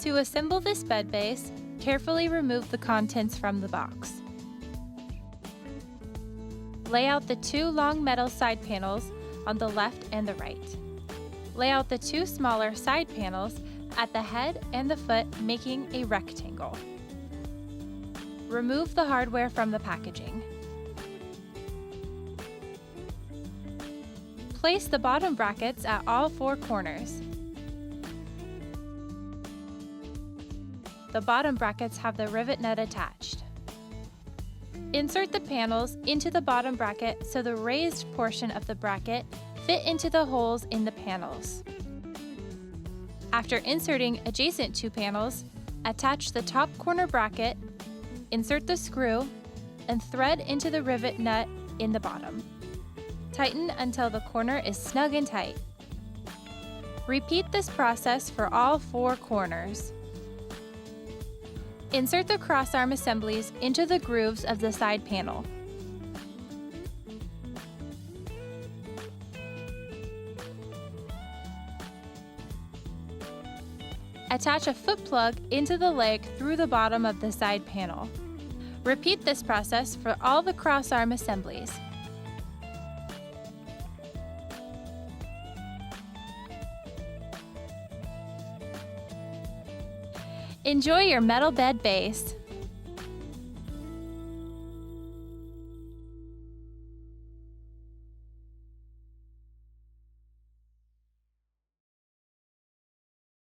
To assemble this bed base, carefully remove the contents from the box. Lay out the two long metal side panels on the left and the right. Lay out the two smaller side panels at the head and the foot, making a rectangle. Remove the hardware from the packaging. Place the bottom brackets at all four corners. The bottom brackets have the rivet nut attached. Insert the panels into the bottom bracket so the raised portion of the bracket fit into the holes in the panels. After inserting adjacent two panels, attach the top corner bracket, insert the screw, and thread into the rivet nut in the bottom. Tighten until the corner is snug and tight. Repeat this process for all four corners. Insert the crossarm assemblies into the grooves of the side panel. Attach a foot plug into the leg through the bottom of the side panel. Repeat this process for all the crossarm assemblies. Enjoy your metal bed base!